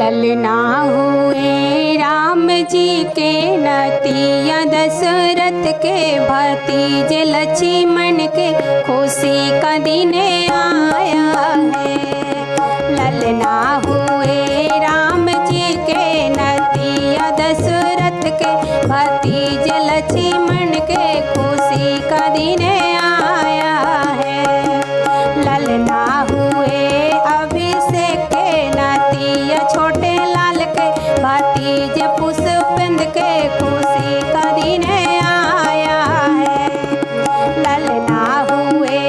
ललना हुए राम जी के नतिया दशरथ के भतीजे लक्ष्मण के खुशी का दिन आया है। ललना हुए राम जी के नतिया दशरथ के भतीजे लक्ष्मण के खुशी का दिन आया है। ललना हुए अभिषेक के नतिया छोटे लाल के भतीजे पुष्पेंद्र के खुशी का दिन आया है। ललना हुए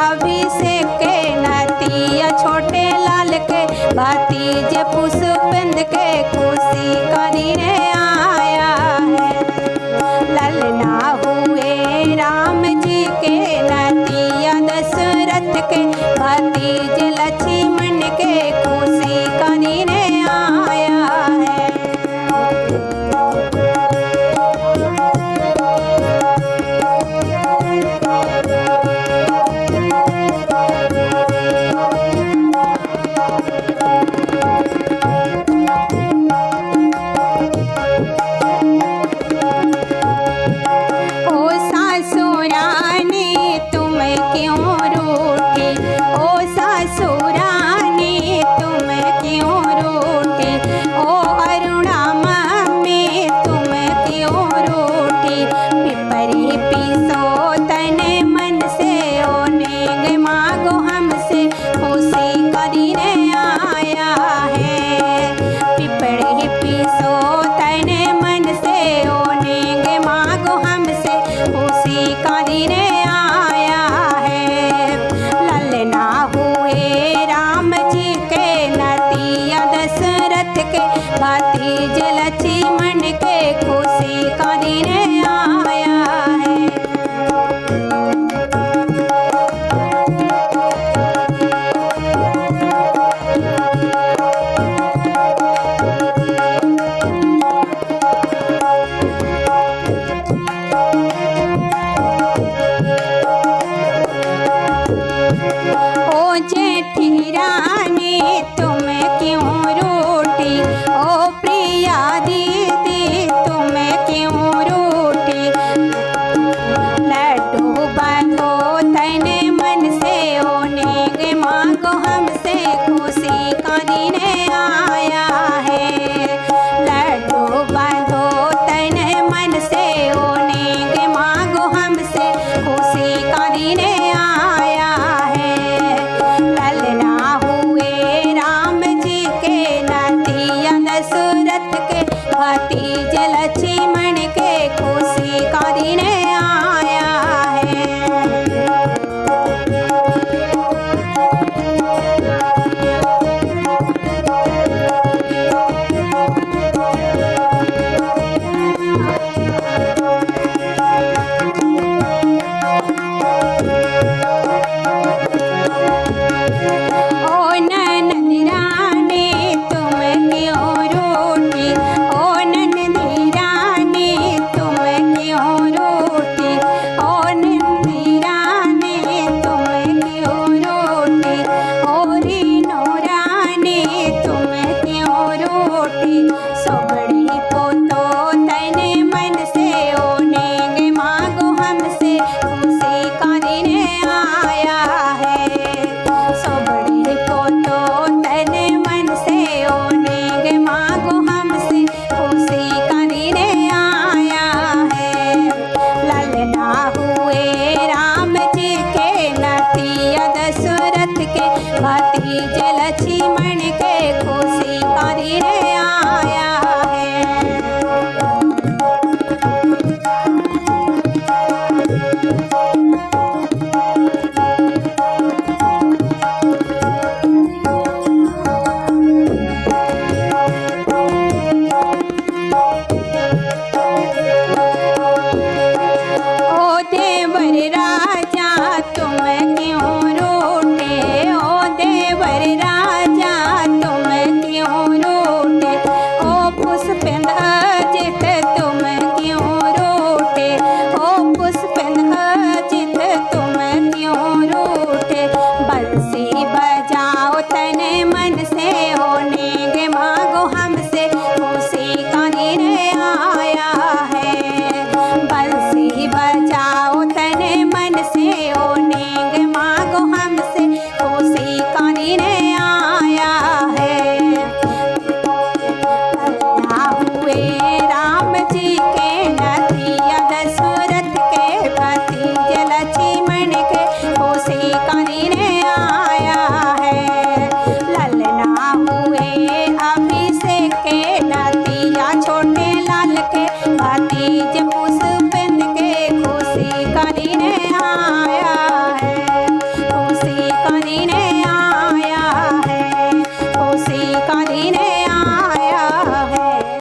अभिषेक के नतिया छोटे लाल के भतीजे पुष्पेंद्र के खुशी का दिन आया है। ललना हुए राम जी के नतिया दशरथ के भतीजे लक्ष्मण के खुशी का दिन आया है। ओ सासुरानी तुम क्यों रूठी, ओ सासुरानी तुम क्यों रूठी, ओ अरुणा मम्मी तुम क्यों रूठी। पिपरी पीसो तने मन से ओ नेग मांगो हमसे खुशी का दिन आया है। पिपरी पीसो तने मन से ओ नेग मांगो हमसे खुशी का दिन आया है। ललना हुए राम जी के नतिया दशरथ के भतीजे लक्ष्मण के खुशी का दिन आया है। ओ जेठी रानी तुम क्यों रूठी, ओ प्रिया दीदी तुम क्यों रूठी। लड्डू बांधो तने मन से ओ नेग मांगो हमसे खुशी का दिन आया है। लड्डू बांधो तने मन से ओ नेग मांगो हमसे खुशी का दिन आया है। ललना हुए राम जी के नतिया दशरथ के भतीजे लक्ष्मण के